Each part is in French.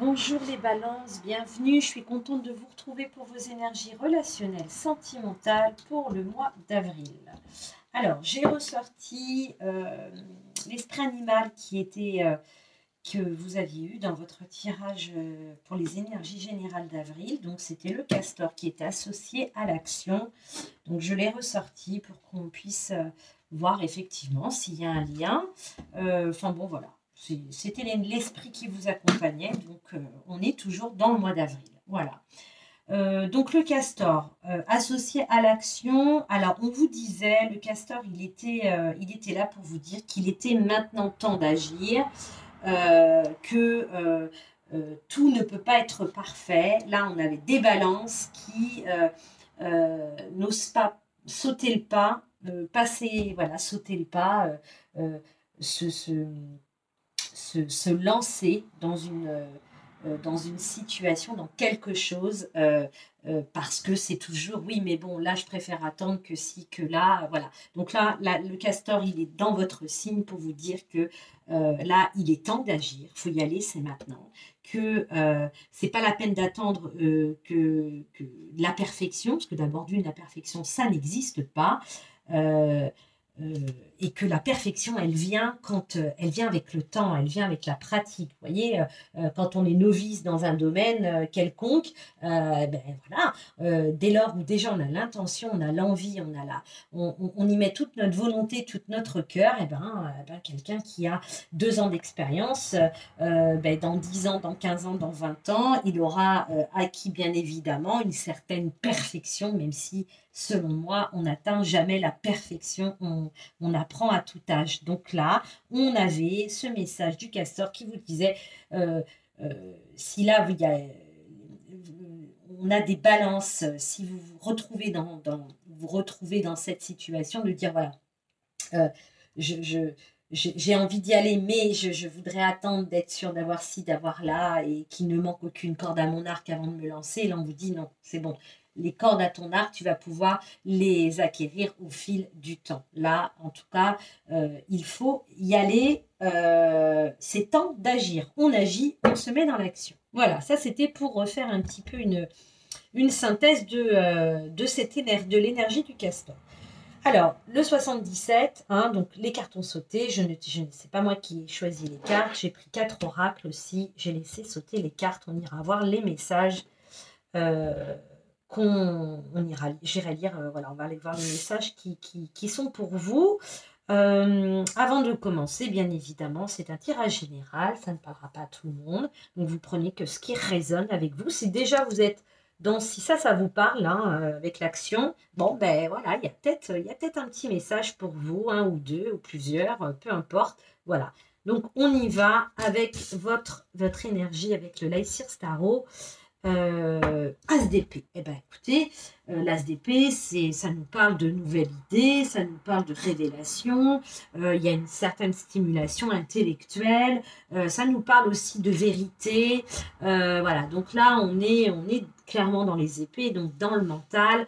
Bonjour les balances, bienvenue. Je suis contente de vous retrouver pour vos énergies relationnelles, sentimentales pour le mois d'avril. Alors, j'ai ressorti l'esprit animal que vous aviez eu dans votre tirage pour les énergies générales d'avril. Donc, c'était le castor qui était associé à l'action. Donc, je l'ai ressorti pour qu'on puisse voir effectivement s'il y a un lien. Enfin, bon, voilà. C'était l'esprit qui vous accompagnait, donc on est toujours dans le mois d'avril. Voilà. Donc le castor, associé à l'action, alors on vous disait, le castor, il était là pour vous dire qu'il était maintenant temps d'agir, que tout ne peut pas être parfait. Là, on avait des balances qui n'osent pas sauter le pas, sauter le pas, se, se, se lancer dans une situation, dans quelque chose, parce que c'est toujours, oui, mais bon, là, je préfère attendre que si, que là, voilà. Donc là, le castor, il est dans votre signe pour vous dire que là, il est temps d'agir, il faut y aller, c'est maintenant, que c'est pas la peine d'attendre que la perfection, parce que d'abord, la perfection, ça n'existe pas. Euh, euh, et que la perfection, elle vient elle vient avec le temps, elle vient avec la pratique. Vous voyez, quand on est novice dans un domaine quelconque, ben voilà, dès lors où déjà on a l'intention, on a l'envie, on y met toute notre volonté, tout notre cœur, et ben, quelqu'un qui a 2 ans d'expérience, ben, dans 10 ans, dans 15 ans, dans 20 ans, il aura acquis bien évidemment une certaine perfection, même si selon moi, on n'atteint jamais la perfection, on apprend à tout âge. Donc là, on avait ce message du castor qui vous disait, si là, on a des balances, si vous vous retrouvez dans cette situation, de dire, voilà, euh, j'ai envie d'y aller, mais je voudrais attendre d'être sûre d'avoir ci, d'avoir là, et qu'il ne manque aucune corde à mon arc avant de me lancer. Et là, on vous dit, non, c'est bon. Les cordes à ton arc, tu vas pouvoir les acquérir au fil du temps. Là, en tout cas, il faut y aller. C'est temps d'agir. On agit, on se met dans l'action. Voilà, ça c'était pour refaire un petit peu une synthèse de l'énergie du castor. Alors, le 77, hein, donc les cartes ont sauté. C'est pas moi qui ai choisi les cartes. J'ai pris 4 oracles aussi. J'ai laissé sauter les cartes. On ira voir les messages j'irai lire. Voilà, on va aller voir les messages qui sont pour vous. Avant de commencer, bien évidemment, c'est un tirage général. Ça ne parlera pas à tout le monde. Donc, vous prenez que ce qui résonne avec vous. Si déjà vous êtes si ça vous parle, hein, avec l'action, bon, ben voilà, il y a peut-être un petit message pour vous, un ou deux, ou plusieurs, peu importe. Voilà. Donc, on y va avec votre énergie, avec le Lycir Starro. As d'épée. Eh bien, écoutez, l'As d'épée, ça nous parle de nouvelles idées, ça nous parle de révélation, il y a une certaine stimulation intellectuelle, ça nous parle aussi de vérité. Voilà, donc là, on est clairement dans les épées, donc dans le mental,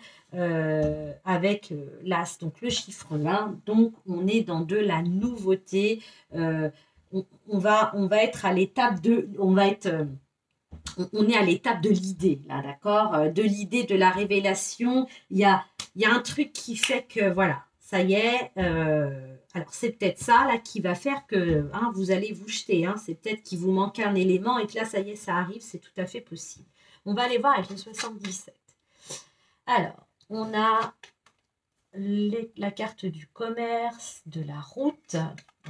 avec l'As, donc le chiffre 1. Donc, on est dans de la nouveauté. On va être à l'étape de... On est à l'étape de l'idée, là, d'accord? De l'idée, de la révélation. Il y a un truc qui fait que, voilà, ça y est. Alors, c'est peut-être ça, là, qui va faire que hein, vous allez vous jeter. Hein, c'est peut-être qu'il vous manque un élément et que là, ça y est, ça arrive. C'est tout à fait possible. On va aller voir avec le 77. Alors, on a la carte du commerce, de la route.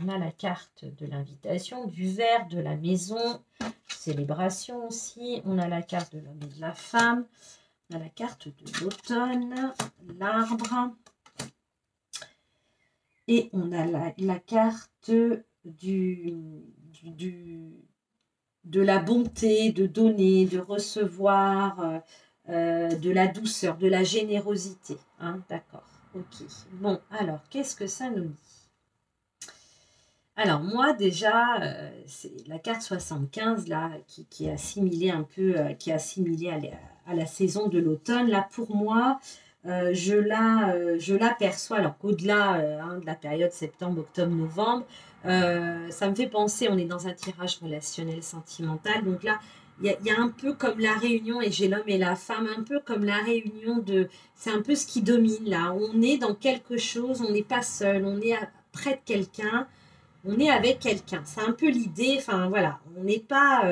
On a la carte de l'invitation, du verre, de la maison, célébration aussi. On a la carte de l'homme et de la femme. On a la carte de l'automne, l'arbre. Et on a la carte de la bonté, de donner, de recevoir, de la douceur, de la générosité. Hein, d'accord, ok. Bon, alors, qu'est-ce que ça nous dit? Alors, moi, déjà, c'est la carte 75, là, qui est assimilée un peu, qui est assimilée à la saison de l'automne. Là, pour moi, je l'aperçois, alors qu'au-delà hein, de la période septembre, octobre, novembre, Ça me fait penser, on est dans un tirage relationnel sentimental. Donc là, il y a un peu comme la réunion, et j'ai l'homme et la femme, un peu comme la réunion de... C'est un peu ce qui domine là. On est dans quelque chose, on n'est pas seul, on est près de quelqu'un, on est avec quelqu'un. C'est un peu l'idée, enfin voilà, on n'est pas...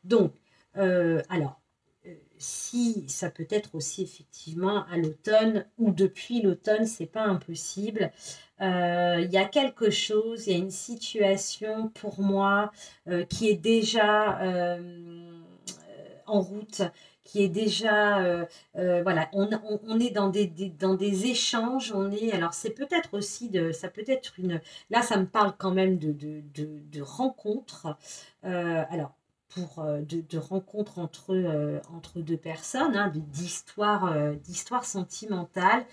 donc, alors, si ça peut être aussi effectivement à l'automne ou depuis l'automne, c'est pas impossible. Il y a quelque chose, il y a une situation pour moi qui est déjà en route, qui est déjà, voilà, on est dans dans des échanges, on est, alors c'est peut-être aussi, ça peut être une, là ça me parle quand même de rencontres, alors pour de rencontres entre deux personnes, hein, d'histoire sentimentale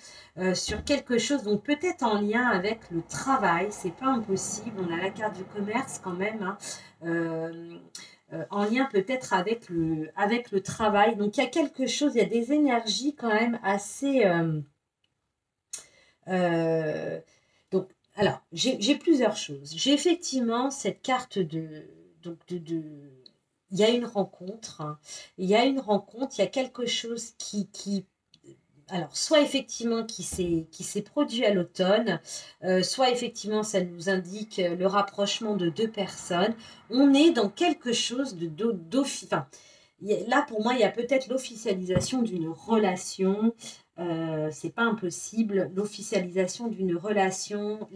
sur quelque chose, donc peut-être en lien avec le travail, c'est pas impossible, on a la carte du commerce quand même, hein, euh, en lien peut-être avec le travail. Donc il y a quelque chose, il y a des énergies quand même assez... euh, donc, alors, j'ai plusieurs choses. J'ai effectivement cette carte donc il y a une rencontre, hein. Il y a une rencontre, il y a quelque chose qui alors, soit effectivement qui s'est produit à l'automne, soit effectivement ça nous indique le rapprochement de deux personnes. On est dans quelque chose enfin, là pour moi il y a peut-être l'officialisation d'une relation. C'est pas impossible, l'officialisation d'une relation,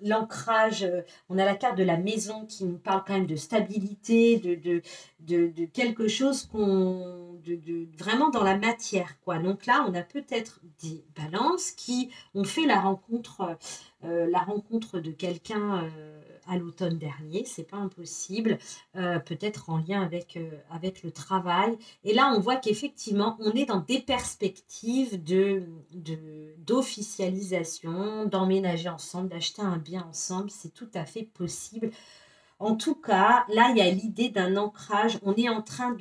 l'ancrage, on a la carte de la maison qui nous parle quand même de stabilité, de quelque chose vraiment dans la matière, quoi. Donc là, on a peut-être des balances qui ont fait la rencontre de quelqu'un à l'automne dernier, c'est pas impossible, peut-être en lien avec le travail. Et là, on voit qu'effectivement, on est dans des perspectives d'officialisation, d'emménager ensemble, d'acheter un bien ensemble, c'est tout à fait possible. En tout cas, là, il y a l'idée d'un ancrage. On est en train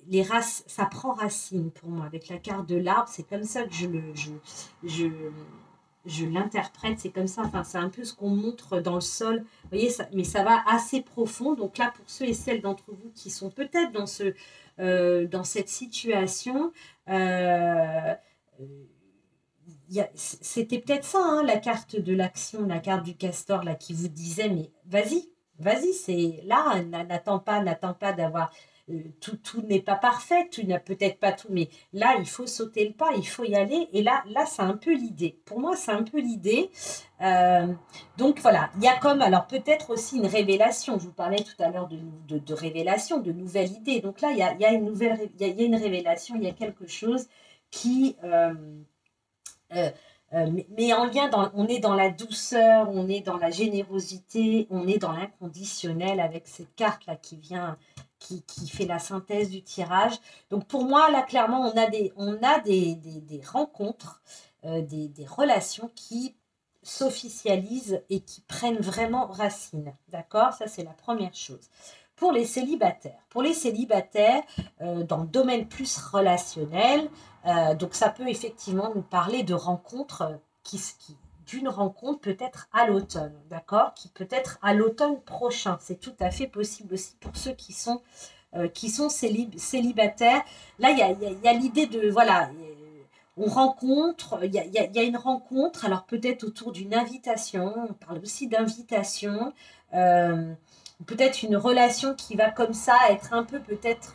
les ça prend racine pour moi avec la carte de l'arbre. C'est comme ça que je, je l'interprète. C'est comme ça. Enfin, c'est un peu ce qu'on montre dans le sol. Vous voyez, mais ça va assez profond. Donc là, pour ceux et celles d'entre vous qui sont peut-être dans cette situation, c'était peut-être ça, hein, la carte de l'action, la carte du castor là, qui vous disait, mais vas-y, vas-y, c'est là, n'attends pas d'avoir tout n'est pas parfait, tu n'as peut-être pas tout, mais là, il faut sauter le pas, il faut y aller. Et là, c'est un peu l'idée. Pour moi, c'est un peu l'idée. Euh, donc voilà, il y a comme, alors peut-être aussi une révélation. Je vous parlais tout à l'heure de révélation, de nouvelle idée. Donc là, il y a une nouvelle, il y a une révélation, il y a quelque chose qui, euh, mais en lien, on est dans la douceur, on est dans la générosité, on est dans l'inconditionnel avec cette carte-là qui fait la synthèse du tirage. Donc pour moi, là, clairement, on a des rencontres, des relations qui s'officialisent et qui prennent vraiment racine. D'accord? Ça, c'est la première chose. Pour les célibataires dans le domaine plus relationnel, donc ça peut effectivement nous parler de rencontres d'une rencontre peut-être à l'automne, d'accord, qui peut être à l'automne prochain. C'est tout à fait possible aussi pour ceux qui sont célibataires. Là, il y a l'idée de, voilà, on rencontre, il y a une rencontre, alors peut-être autour d'une invitation, on parle aussi d'invitation, euh, peut-être une relation qui va comme ça être un peu peut-être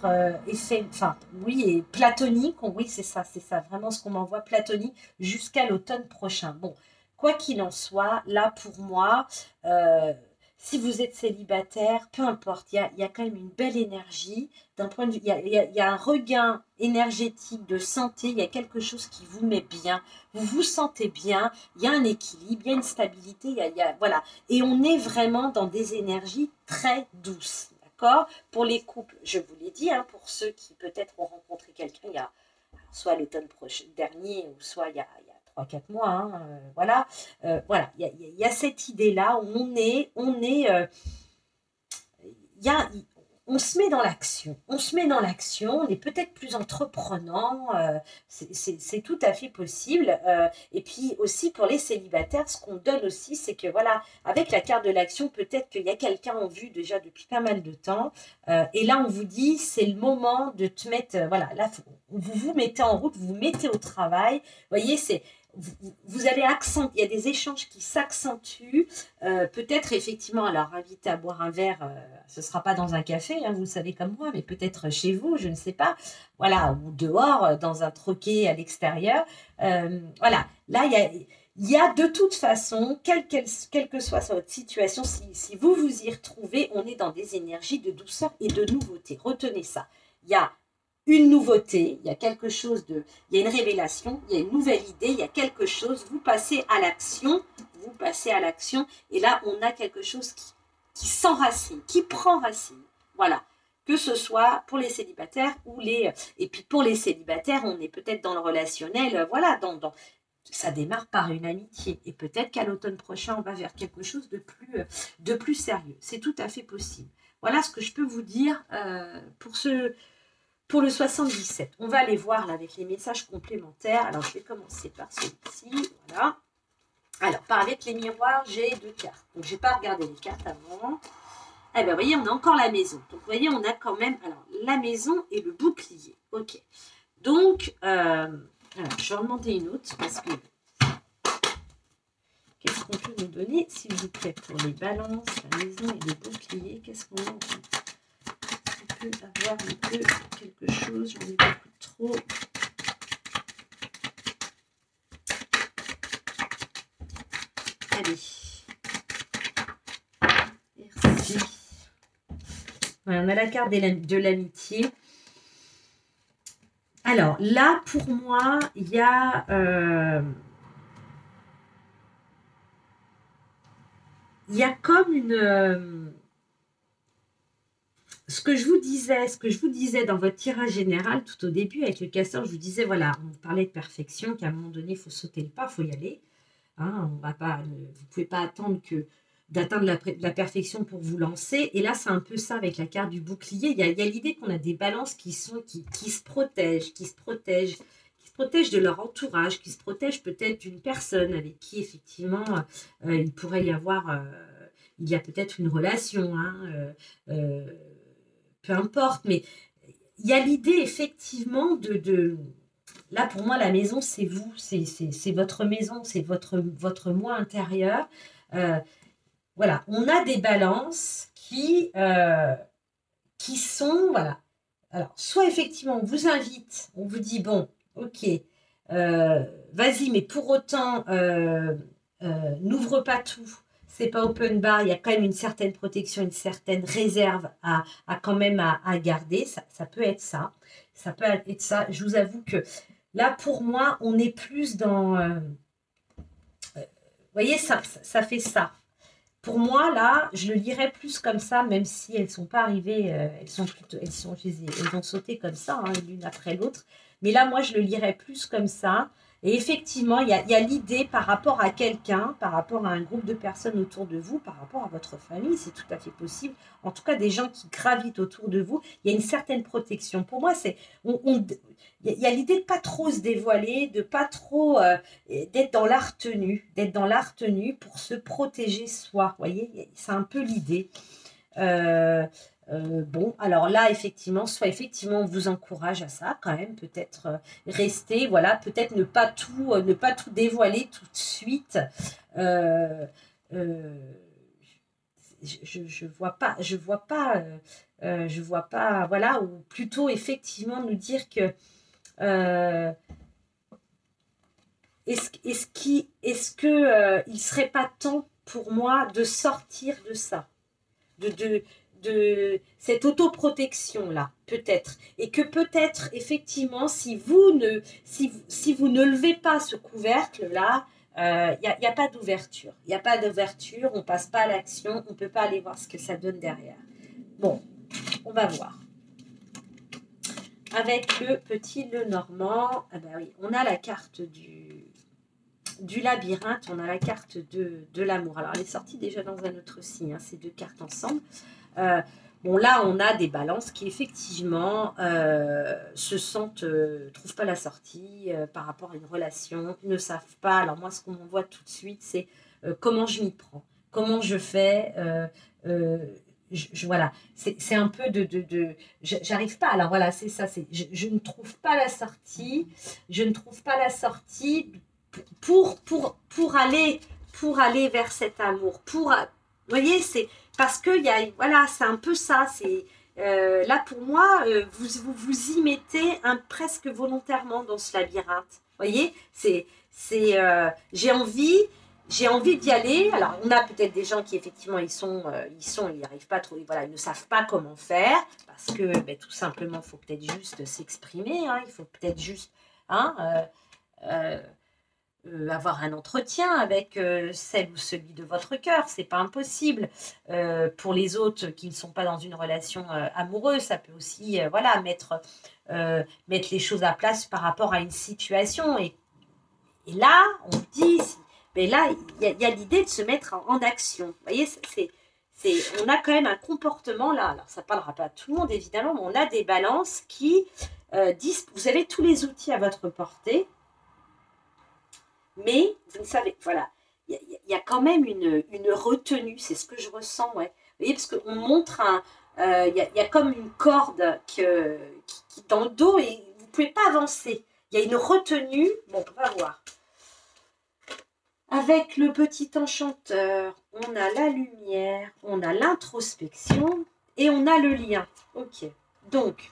enfin oui, et platonique, oui c'est ça, vraiment ce qu'on m'envoie platonique jusqu'à l'automne prochain. Bon, quoi qu'il en soit, là pour moi, euh, si vous êtes célibataire, peu importe, il y a quand même une belle énergie d'un point de vue, il y a un regain énergétique de santé, il y a quelque chose qui vous met bien, vous vous sentez bien, il y a un équilibre, il y a une stabilité, voilà. Et on est vraiment dans des énergies très douces, d'accord? Pour les couples, je vous l'ai dit, hein, pour ceux qui peut-être ont rencontré quelqu'un il y a soit l'automne dernier ou soit il y a 3-4 mois, hein, voilà. Voilà, il y a cette idée-là où il y a, on se met dans l'action. On se met dans l'action, on est peut-être plus entreprenant, c'est tout à fait possible. Et puis aussi pour les célibataires, ce qu'on donne aussi, c'est que voilà, avec la carte de l'action, peut-être qu'il y a quelqu'un en vue déjà depuis pas mal de temps. Et là, on vous dit, c'est le moment de te mettre, voilà, là, vous vous mettez en route, vous vous mettez au travail. Vous voyez, c'est... Vous allez accent, il y a des échanges qui s'accentuent, peut-être effectivement, alors invité à boire un verre, ce ne sera pas dans un café, hein, vous le savez comme moi, mais peut-être chez vous, je ne sais pas, voilà, ou dehors, dans un troquet à l'extérieur, voilà, là il y a de toute façon, quelle que soit votre situation, si vous vous y retrouvez, on est dans des énergies de douceur et de nouveauté, retenez ça, il y a une nouveauté, il y a quelque chose de... Il y a une révélation, il y a une nouvelle idée, il y a quelque chose, vous passez à l'action, et là, on a quelque chose qui s'enracine, qui prend racine. Voilà. Que ce soit pour les célibataires ou les... Et puis pour les célibataires, on est peut-être dans le relationnel, voilà, ça démarre par une amitié. Et peut-être qu'à l'automne prochain, on va vers quelque chose de plus sérieux. C'est tout à fait possible. Voilà ce que je peux vous dire pour le 77, on va aller voir là avec les messages complémentaires. Alors, je vais commencer par celui-ci. Voilà. Alors, avec les miroirs, j'ai 2 cartes. Donc, je n'ai pas regardé les cartes avant. Eh bien, vous voyez, on a encore la maison. Donc, vous voyez, on a quand même alors, la maison et le bouclier. OK. Donc, alors, je vais en demander une autre parce que qu'est-ce qu'on peut nous donner, s'il vous plaît, pour les balances, la maison et le bouclier? Qu'est-ce qu'on a? Avoir un peu quelque chose, j'en ai beaucoup trop. Allez. Merci. Voilà, on a la carte de l'amitié. Alors là, pour moi, il y a... il y a comme une... ce que je vous disais dans votre tirage général tout au début avec le castor, je vous disais, voilà, on parlait de perfection, qu'à un moment donné, il faut sauter le pas, il faut y aller. Hein, vous ne pouvez pas attendre d'atteindre la perfection pour vous lancer. Et là, c'est un peu ça avec la carte du bouclier. Il y a l'idée qu'on a des balances qui se protègent, qui se protègent de leur entourage, qui se protègent peut-être d'une personne avec qui, effectivement, il pourrait y avoir... il y a peut-être une relation, hein, peu importe, mais il y a l'idée effectivement là pour moi la maison c'est vous, c'est votre maison, c'est votre moi intérieur. Voilà, on a des balances qui sont, voilà, alors soit effectivement on vous invite, on vous dit bon, ok, vas-y, mais pour autant n'ouvre pas tout. C'est pas open bar, il y a quand même une certaine protection, une certaine réserve à quand même à garder. Ça peut être ça. Ça peut être ça. Je vous avoue que là, pour moi, on est plus dans... vous voyez, ça fait ça. Pour moi, là, je le lirais plus comme ça, même si elles ne sont pas arrivées, elles ont sauté comme ça, hein, l'une après l'autre. Mais là, moi, je le lirais plus comme ça. Et effectivement, il y a l'idée par rapport à quelqu'un, par rapport à un groupe de personnes autour de vous, par rapport à votre famille, c'est tout à fait possible. En tout cas, des gens qui gravitent autour de vous, il y a une certaine protection. Pour moi, il y a l'idée de ne pas trop se dévoiler, de pas trop d'être dans la retenue pour se protéger soi. Vous voyez, c'est un peu l'idée. Bon, alors là, effectivement, on vous encourage à ça quand même, peut-être rester, voilà, peut-être ne pas tout dévoiler tout de suite. Je vois pas, voilà, ou plutôt effectivement nous dire que est-ce que il serait pas temps pour moi de sortir de ça, de cette autoprotection-là, peut-être. Et que peut-être, effectivement, si vous ne levez pas ce couvercle-là, il n'y a pas d'ouverture. Il n'y a pas d'ouverture, on ne passe pas à l'action, on ne peut pas aller voir ce que ça donne derrière. Bon, on va voir. Avec le petit Lenormand, ah ben oui, on a la carte du labyrinthe, on a la carte de l'amour. Alors, elle est sortie déjà dans un autre signe, hein, ces 2 cartes ensemble. Bon, là, on a des balances qui, effectivement, trouvent pas la sortie par rapport à une relation, ne savent pas. Alors, moi, ce qu'on voit tout de suite, c'est comment je m'y prends, comment je fais. Euh, voilà, c'est un peu j'arrive pas. Alors, voilà, c'est ça. Je ne trouve pas la sortie. Je ne trouve pas la sortie pour aller vers cet amour. Vous voyez, c'est parce que voilà, c'est un peu ça. Là pour moi, vous y mettez presque volontairement dans ce labyrinthe. Vous voyez, j'ai envie d'y aller. Alors, on a peut-être des gens qui, effectivement, ils n'y arrivent pas trop, voilà, ils ne savent pas comment faire, parce que, ben, tout simplement, il faut peut-être juste s'exprimer, hein, il faut peut-être juste, hein, avoir un entretien avec celle ou celui de votre cœur, c'est pas impossible. Pour les autres qui ne sont pas dans une relation amoureuse, ça peut aussi voilà, mettre les choses à place par rapport à une situation. Et là, on dit, mais là, il y a l'idée de se mettre en action. Vous voyez, on a quand même un comportement là. Alors, ça ne parlera pas à tout le monde, évidemment, mais on a des balances qui disent, vous avez tous les outils à votre portée, mais vous ne savez, voilà, il y a quand même une retenue, c'est ce que je ressens, ouais. Vous voyez, parce qu'on montre il y a comme une corde qui dans le dos et vous ne pouvez pas avancer. Il y a une retenue, bon, on va voir. Avec le petit enchanteur, on a la lumière, on a l'introspection et on a le lien. Ok, donc,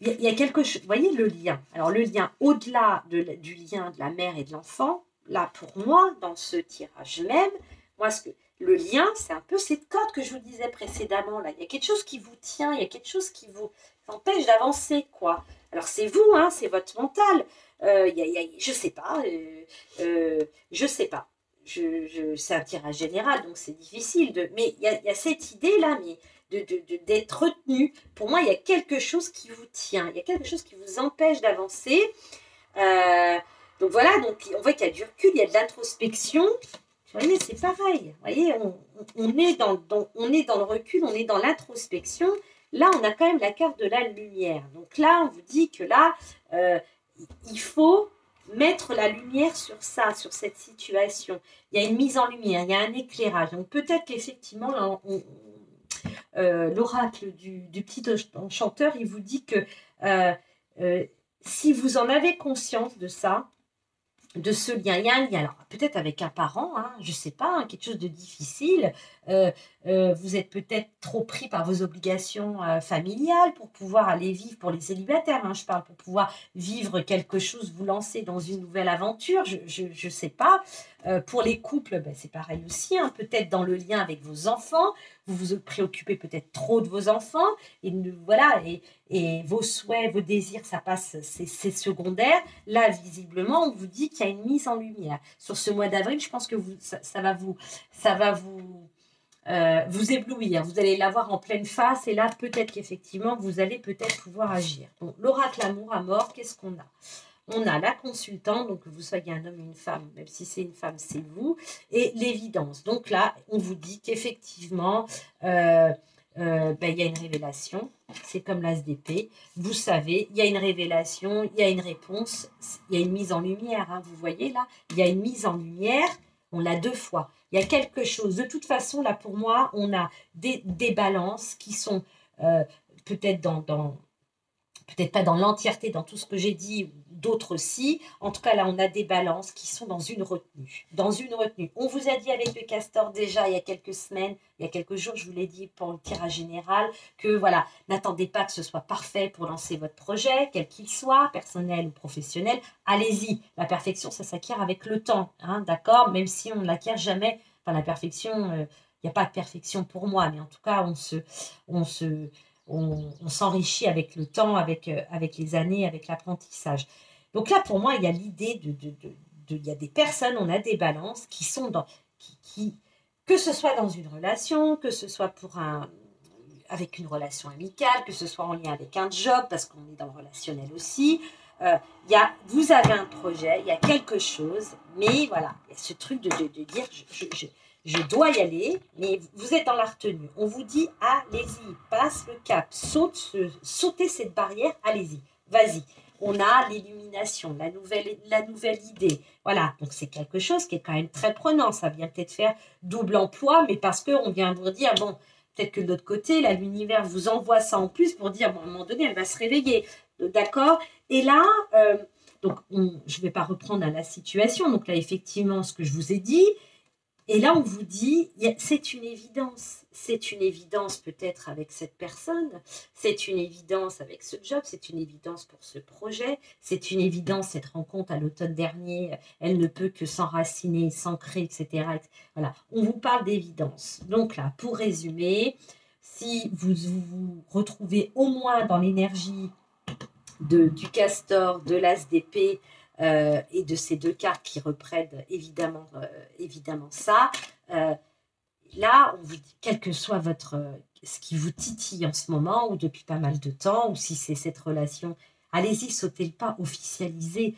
il y a quelque chose, vous voyez le lien. Alors le lien au-delà du lien de la mère et de l'enfant, là pour moi, dans ce tirage même, le lien, c'est un peu cette corde que je vous disais précédemment. Là. Il y a quelque chose qui vous tient, il y a quelque chose qui vous empêche d'avancer, quoi. Alors c'est vous, hein, c'est votre mental. Je sais pas, je sais pas. C'est un tirage général, donc c'est difficile. Mais il y a cette idée-là, mais d'être retenu. Pour moi, il y a quelque chose qui vous tient, il y a quelque chose qui vous empêche d'avancer. Donc voilà, donc on voit qu'il y a du recul, il y a de l'introspection. Vous voyez, c'est pareil. Vous voyez, on est dans le recul, on est dans l'introspection. Là, on a quand même la carte de la lumière. Donc là, on vous dit que là, il faut mettre la lumière sur ça, sur cette situation. Il y a une mise en lumière, il y a un éclairage. Donc peut-être qu'effectivement, l'oracle du petit enchanteur, il vous dit que si vous en avez conscience de ça, de ce lien, il y a un lien, alors peut-être avec un parent, hein, je ne sais pas, hein, quelque chose de difficile, vous êtes peut-être trop pris par vos obligations familiales pour pouvoir aller vivre, pour les célibataires, hein, je parle, pour pouvoir vivre quelque chose, vous lancer dans une nouvelle aventure, je ne sais pas. Pour les couples, ben, c'est pareil aussi, hein, peut-être dans le lien avec vos enfants, vous vous préoccupez peut-être trop de vos enfants, et voilà, et vos souhaits, vos désirs, ça passe, c'est secondaire. Là, visiblement, on vous dit qu'il y a une mise en lumière. Sur ce mois d'avril, je pense que ça va vous éblouir. Vous allez l'avoir en pleine face, et là, peut-être qu'effectivement, vous allez peut-être pouvoir agir. Donc, l'oracle amour à mort, qu'est-ce qu'on a ? On a la consultante, donc que vous soyez un homme ou une femme, même si c'est une femme, c'est vous, et l'évidence. Donc là, on vous dit qu'effectivement, ben, il y a une révélation, c'est comme l'as d'épée. Vous savez, il y a une révélation, il y a une réponse, il y a une mise en lumière. Hein, vous voyez là, il y a une mise en lumière, on l'a 2 fois. Il y a quelque chose. De toute façon, là, pour moi, on a des balances qui sont peut-être peut-être pas dans l'entièreté, dans tout ce que j'ai dit, d'autres aussi. En tout cas, là, on a des balances qui sont dans une retenue. Dans une retenue. On vous a dit avec le castor déjà il y a quelques semaines, il y a quelques jours, je vous l'ai dit pour le tirage général, que voilà, n'attendez pas que ce soit parfait pour lancer votre projet, quel qu'il soit, personnel ou professionnel. Allez-y. La perfection, ça s'acquiert avec le temps, hein, d'accord ? Même si on ne l'acquiert jamais. Enfin, la perfection, il n'y a pas de perfection pour moi, mais en tout cas, on s'enrichit avec le temps, avec les années, avec l'apprentissage. Donc là, pour moi, il y a l'idée il y a des personnes, on a des balances qui sont que ce soit dans une relation, que ce soit avec une relation amicale, que ce soit en lien avec un job, parce qu'on est dans le relationnel aussi. Vous avez un projet, il y a quelque chose, mais voilà, il y a ce truc de dire je dois y aller, mais vous êtes dans la retenue. On vous dit, allez-y, passe le cap, sautez cette barrière, allez-y, vas-y. On a l'illumination, la nouvelle idée. Voilà, donc c'est quelque chose qui est quand même très prenant. Ça vient peut-être faire double emploi, mais parce qu'on vient vous dire, bon, peut-être que de l'autre côté, là, l'univers vous envoie ça en plus pour dire, bon, à un moment donné, elle va se réveiller. D'accord? Et là, donc je ne vais pas reprendre à la situation. Donc là, effectivement, ce que je vous ai dit. Et là, on vous dit, c'est une évidence peut-être avec cette personne, c'est une évidence avec ce job, c'est une évidence pour ce projet, c'est une évidence cette rencontre à l'automne dernier, elle ne peut que s'enraciner, s'ancrer, etc. Voilà, on vous parle d'évidence. Donc là, pour résumer, si vous vous retrouvez au moins dans l'énergie du castor, de l'as d'épée, et de ces deux cartes qui reprennent évidemment ça. Là, on vous dit, quel que soit ce qui vous titille en ce moment ou depuis pas mal de temps, ou si c'est cette relation, allez-y, sautez le pas, officialisez,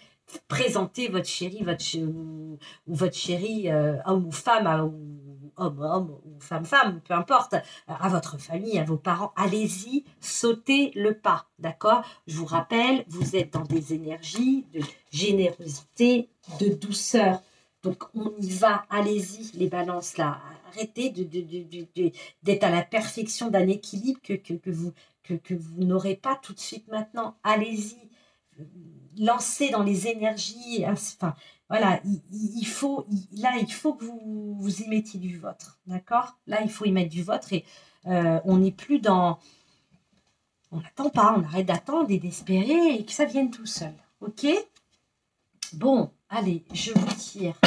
présentez votre chéri, ou votre chéri, homme ou femme, ou homme ou femme, peu importe, à votre famille, à vos parents, allez-y, sautez le pas, d'accord? Je vous rappelle, vous êtes dans des énergies de générosité, de douceur. Donc, on y va, allez-y, les balances là. Arrêtez d'être à la perfection d'un équilibre que vous n'aurez pas tout de suite maintenant. Allez-y, lancez dans les énergies. Enfin, voilà, il faut que vous y mettiez du vôtre, d'accord? Là, il faut y mettre du vôtre et on n'est plus dans... On n'attend pas, on arrête d'attendre et d'espérer et que ça vienne tout seul, ok? Bon, allez, je vous tire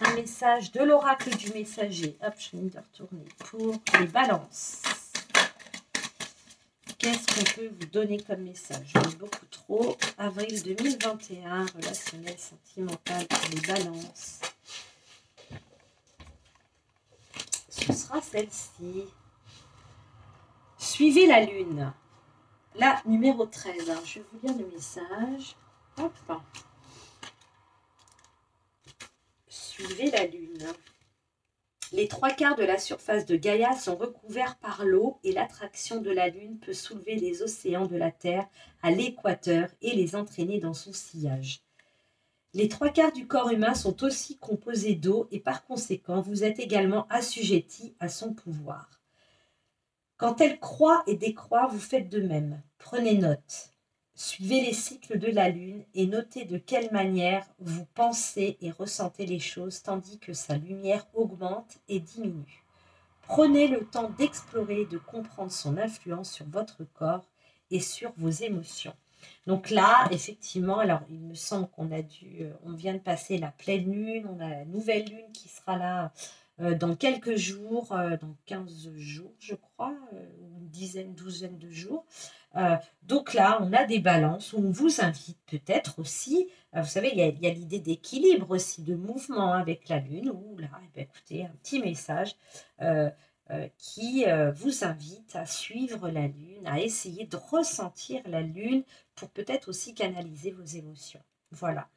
un message de l'oracle du messager. Hop, je viens de retourner pour les balances. Qu'est-ce qu'on peut vous donner comme message? J'en ai beaucoup trop. Avril 2021, relationnel, sentimental pour les balances. Ce sera celle-ci. Suivez la lune. La numéro 13. Alors, je vais vous lire le message. Hop. Suivez la lune. Les 3/4 de la surface de Gaïa sont recouverts par l'eau et l'attraction de la lune peut soulever les océans de la Terre à l'équateur et les entraîner dans son sillage. Les 3/4 du corps humain sont aussi composés d'eau et par conséquent, vous êtes également assujetti à son pouvoir. Quand elle croît et décroît, vous faites de même. Prenez note. Suivez les cycles de la lune et notez de quelle manière vous pensez et ressentez les choses tandis que sa lumière augmente et diminue. Prenez le temps d'explorer et de comprendre son influence sur votre corps et sur vos émotions. Donc là, effectivement, alors il me semble qu'on vient de passer la pleine lune, on a la nouvelle lune qui sera là dans quelques jours, dans 15 jours, je crois, une douzaine de jours. Donc là, on a des balances où on vous invite peut-être aussi, vous savez, il y a l'idée d'équilibre aussi, de mouvement avec la lune, où là, écoutez, un petit message qui vous invite à suivre la lune, à essayer de ressentir la lune pour peut-être aussi canaliser vos émotions. Voilà.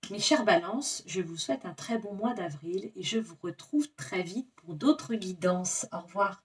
Mes chères balances, je vous souhaite un très bon mois d'avril et je vous retrouve très vite pour d'autres guidances. Au revoir.